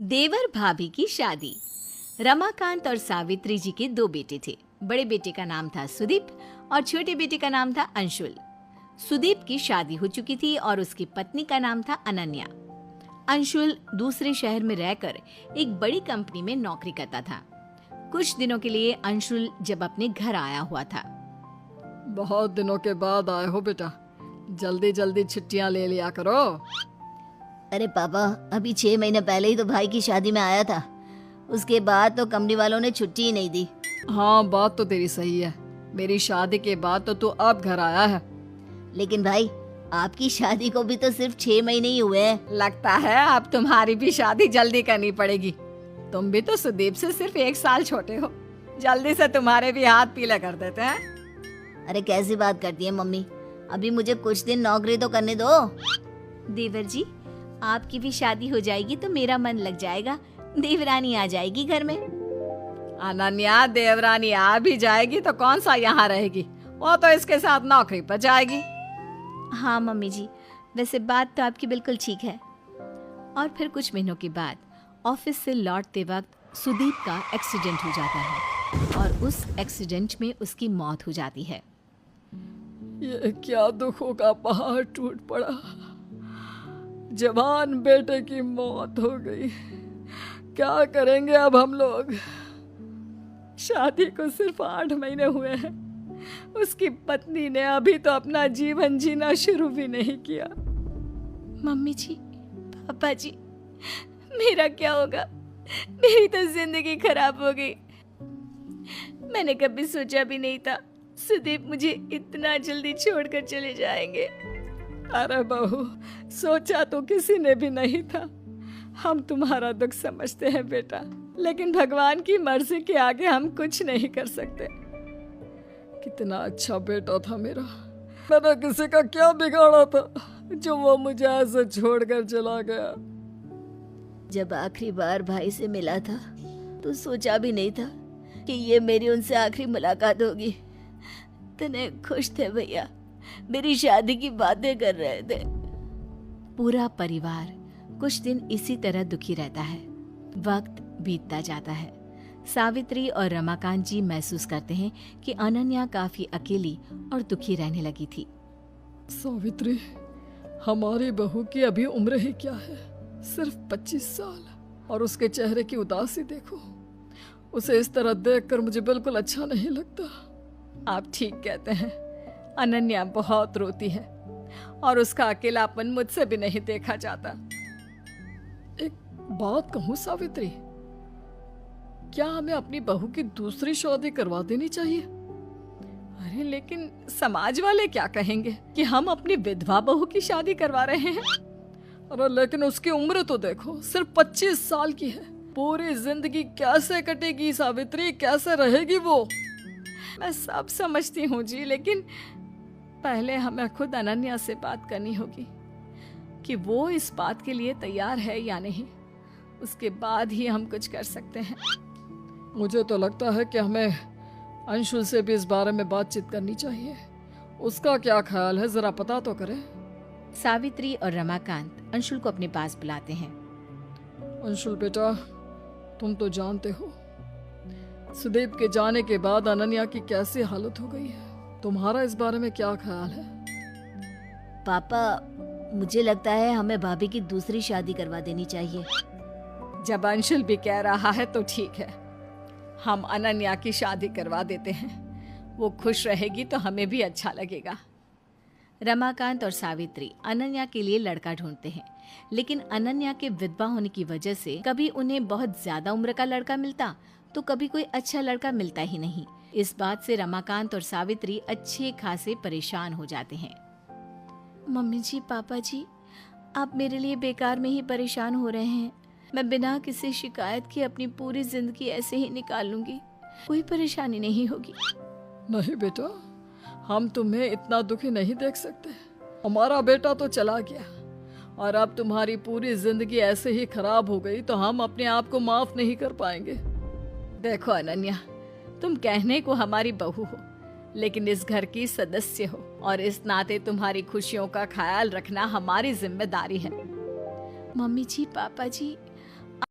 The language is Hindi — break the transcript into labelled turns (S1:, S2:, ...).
S1: देवर भाभी की शादी। रमाकांत और सावित्री जी के दो बेटे थे। बड़े बेटे का नाम था सुदीप और छोटे बेटे का नाम था अंशुल। सुदीप की शादी हो चुकी थी और उसकी पत्नी का नाम था अनन्या। अंशुल दूसरे शहर में रहकर एक बड़ी कंपनी में नौकरी करता था। कुछ दिनों के लिए अंशुल जब अपने घर आया हुआ था।
S2: बहुत दिनों के बाद आए हो बेटा, जल्दी जल्दी छुट्टियां ले लिया करो।
S3: अरे पापा, अभी 6 महीने पहले ही तो भाई की शादी में आया था। उसके बाद तो कंपनी वालों ने छुट्टी ही नहीं दी।
S2: हाँ, बात तो तेरी सही है। मेरी शादी के बाद तो तू अब घर आया है।
S3: लेकिन भाई, आपकी शादी को भी तो सिर्फ 6 महीने ही हुए हैं।
S2: लगता है अब तुम्हारी भी शादी जल्दी करनी पड़ेगी। तुम भी तो सुदीप से सिर्फ 1 साल छोटे हो। जल्दी से तुम्हारे भी हाथ पीले कर देते हैं।
S3: अरे कैसी बात करती है मम्मी, अभी मुझे कुछ दिन नौकरी तो करने दो।
S1: देवर जी, आपकी भी शादी हो जाएगी तो मेरा मन लग जाएगा। देवरानी आ जाएगी घर में।
S2: अनन्या देवरानी आ भी जाएगी तो कौन सा यहाँ रहेगी, वो तो इसके साथ नौकरी पर जाएगी।
S1: हाँ मम्मी जी, वैसे बात तो आपकी बिल्कुल ठीक है। और फिर कुछ महीनों के बाद ऑफिस से लौटते वक्त सुदीप का एक्सीडेंट हो जाता है और उस एक्सीडेंट में उसकी मौत हो जाती है।
S2: ये क्या दुखों का पहाड़ टूट पड़ा। जवान बेटे की मौत हो गई। क्या करेंगे अब हम लोग। शादी को सिर्फ 8 महीने हुए हैं। उसकी पत्नी ने अभी तो अपना जीवन जीना शुरू भी नहीं किया।
S1: मम्मी जी, पापा जी, मेरा क्या होगा? मेरी तो जिंदगी खराब हो गई। मैंने कभी सोचा भी नहीं था सुदीप मुझे इतना जल्दी छोड़कर चले जाएंगे।
S2: अरे बहू, सोचा तो किसी ने भी नहीं था। हम तुम्हारा दुख समझते हैं बेटा, लेकिन भगवान की मर्जी के आगे हम कुछ नहीं कर सकते। कितना अच्छा बेटा था मेरा। मैंने किसी का क्या बिगाड़ा था जो वो मुझे ऐसे छोड़कर चला गया।
S3: जब आखिरी बार भाई से मिला था तो सोचा भी नहीं था कि ये मेरी उनसे आखिरी मुलाकात होगी। इतने खुश थे भैया, मेरी शादी की बातें कर रहे थे।
S1: पूरा परिवार कुछ दिन इसी तरह दुखी रहता है। वक्त बीतता जाता है। सावित्री और रमाकांत जी महसूस करते हैं कि अनन्या काफी अकेली और दुखी रहने लगी थी।
S2: सावित्री, हमारी बहू की अभी उम्र ही क्या है, सिर्फ 25 साल, और उसके चेहरे की उदासी देखो। उसे इस तरह देखकर मुझे बिल्कुल अच्छा नहीं लगता। आप ठीक कहते हैं, अनन्या बहुत रोती है और उसका अकेलापन मुझसे भी नहीं देखा जाता। एक बात कहूं सावित्री, क्या हमें अपनी बहू की दूसरी शादी करवा देनी चाहिए? अरे लेकिन समाज वाले क्या कहेंगे कि हम अपनी विधवा बहू की शादी करवा रहे हैं। अरे लेकिन उसकी उम्र तो देखो, सिर्फ 25 साल की है। पूरी जिंदगी कैसे कटेगी सावित्री, कैसे रहेगी वो? मैं सब समझती हूँ जी, लेकिन पहले हमें खुद अनन्या से बात करनी होगी कि वो इस बात के लिए तैयार है या नहीं। उसके बाद ही हम कुछ कर सकते हैं। मुझे तो लगता है कि हमें अंशुल से भी इस बारे में बातचीत करनी चाहिए। उसका क्या ख्याल है, जरा पता तो करें।
S1: सावित्री और रमाकांत अंशुल को अपने पास बुलाते हैं।
S2: अंशुल बेटा, तुम तो जानते हो सुदीप के जाने के बाद अनन्या की कैसी हालत हो गई है। तुम्हारा इस बारे में क्या ख्याल है?
S3: पापा, मुझे लगता है हमें भाभी की दूसरी शादी करवा देनी चाहिए।
S2: जब अंशुल भी कह रहा है तो ठीक है, हम अनन्या की शादी करवा देते हैं। वो खुश रहेगी तो हमें भी अच्छा लगेगा।
S1: रमाकांत और सावित्री अनन्या के लिए लड़का ढूंढते हैं, लेकिन अनन्या के विधवा होने की वजह से कभी उन्हें बहुत ज्यादा उम्र का लड़का मिलता तो कभी कोई अच्छा लड़का मिलता ही नहीं। इस बात से रमाकांत और सावित्री अच्छे खासे परेशान हो जाते हैं। मम्मी जी, पापा जी, आप मेरे लिए बेकार में ही परेशान हो रहे हैं। मैं बिना किसी शिकायत के अपनी पूरी जिंदगी ऐसे ही निकाल लूंगी, कोई परेशानी नहीं होगी।
S2: नहीं बेटा, हम तुम्हें इतना दुखी नहीं देख सकते। हमारा बेटा तो चला गया और अब तुम्हारी पूरी जिंदगी ऐसे ही खराब हो गई तो हम अपने आप को माफ नहीं कर पाएंगे। देखो अनन्या, तुम कहने को हमारी बहू हो, लेकिन इस घर की सदस्य हो और इस नाते तुम्हारी खुशियों का ख्याल रखना हमारी जिम्मेदारी है।
S1: मम्मी जी, पापा जी,